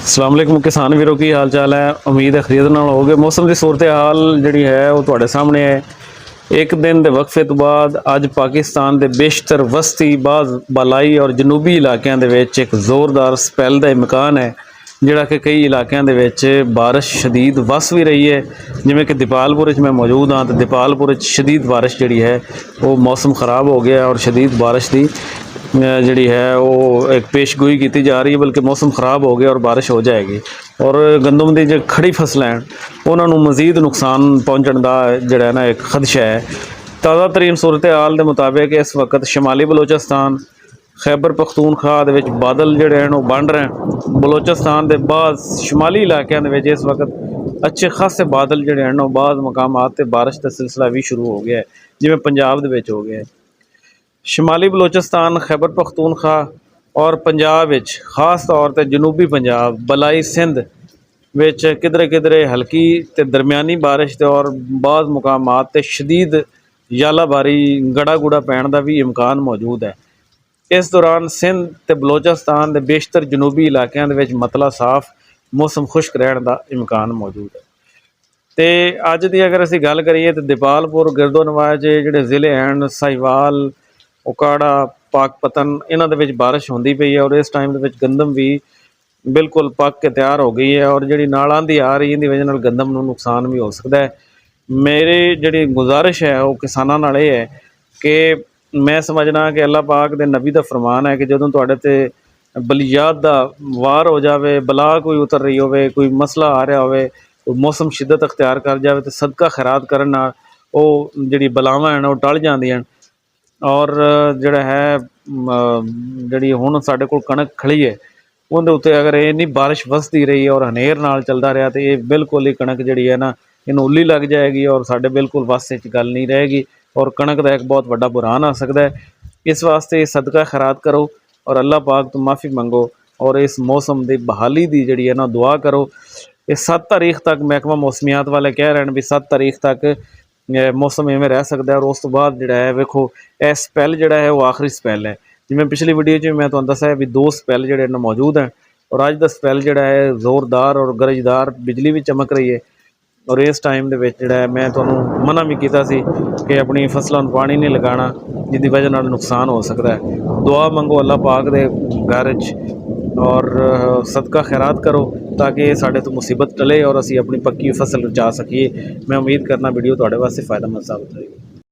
अस्सलाम वालेकुम किसान वीरों की हाल चाल है। उम्मीद है खरीद नाल हो गए। मौसम की सूरत हाल जी है वो तुहाडे सामने है। एक दिन के वक्फे तो बाद अज पाकिस्तान के बेशतर वस्ती बाज़ बलाई और जनूबी इलाकों के एक जोरदार स्पैल का इम्कान है जिहड़ा कि कई इलाकों के बारिश शदीद वस भी रही है। जिमें कि दीपालपुर मैं मौजूद हाँ तो दीपालपुर शदीद बारिश जी है वो मौसम ख़राब हो गया और शदीद बारिश की जी है वो एक पेशगोई की जा रही है, बल्कि मौसम ख़राब हो गया और बारिश हो जाएगी। और गंदम की जो खड़ी फसल हैं उन्होंने मज़ीद नुकसान पहुँचने का जोड़ा ना एक खदशा है। ताज़ा तरीन सूरत हाल के मुताबिक इस वक्त शमाली बलोचिस्तान खैबर पख्तूनख्वा बादल जोड़े हैं वो बन रहे हैं। बलोचिस्तान के बाद शमाली इलाकों के इस वक्त अच्छे खासे बादल जोड़े हैं वो बाद मकामात पर बारिश का सिलसिला भी शुरू हो गया है, जिमें पंजाब हो गया है। शमाली बलोचिस्तान खैबर पख्तूनख्वा और पंजाब खास तौर पर जनूबी पंजाब बलाई सिंध किधरे किधरे हल्की तो दरमियानी बारिश ते और बाज़ मुकामात ते शदीद यालाबारी गड़ा गुड़ा पैण का भी इम्कान मौजूद है। इस दौरान सिंध ते बलोचिस्तान के बेशतर जनूबी इलाकों के मतला साफ मौसम खुश्क रहने का इम्कान मौजूद है। तो अज की अगर असी गल करिए तो दीपालपुर गिरदोनवाज जोड़े ज़िले हैं साहिवाल उकाड़ा पाकपतन इन्हों के बारिश होती पई है और इस टाइम के गंदम भी बिल्कुल पक के तैयार हो गई है और जी नाल आंधी आ रही है वजह गंदम को नुकसान भी हो सकता है। मेरी जी गुजारिश है वो किसानों नाल ये है कि मैं समझना कि अल्लाह पाक दे नबी का फरमान है कि जदों तुहाडे ते बलियात का वार हो जाए, बला कोई उतर रही हो, कोई मसला आ रहा हो, कोई मौसम शिद्दत अख्तियार कर जाए तो सदका खैरात करन नाल वो जी बलावां हैं वो टल जांदियां। और जोड़ा है जी हुण साडे कोल कणक खड़ी है उनके उत्ते अगर इन्नी बारिश वसती रही और हनेर नाल चलता रहा तो ये बिल्कुल ही कणक जी है ना इन्हूं उल्ली लग जाएगी और साडे बिल्कुल बस च गल नहीं रहेगी और कणक का एक बहुत बड़ा बुरहान आ सकता है। इस वास्ते सदका खैरात करो और अल्लाह पाक तो माफ़ी मंगो और इस मौसम की बहाली की जी है ना दुआ करो। ये 7 तारीख तक महकमा मौसमियात वाले कह रहे हैं भी 7 तारीख तक मौसम इवें रह सकता है और उस तो बाद जो है वेखो यह स्पैल जोड़ा है वो आखिरी स्पैल है। जिमें पिछली वीडियो च मैं तुहानूं दस्सिया भी 2 स्पैल जोड़े मौजूद हैं और अज का स्पैल जोड़ा है जोरदार और गरजदार बिजली भी चमक रही है। और इस टाइम के जोड़ा है मैं तुहानूं मना भी किया कि अपनी फसलों में पानी नहीं लगाना जिसकी वजह नाल नुकसान हो सकता है। दुआ मंगो अल्लाह पाक दे घर और सदका खैरात करो ताकि साढ़े तो मुसीबत टले और असी अपनी पक्की फसल बचा सकीए। मैं उम्मीद करना वीडियो तुहाडे वास्ते फ़ायदेमंद साबित होएगी।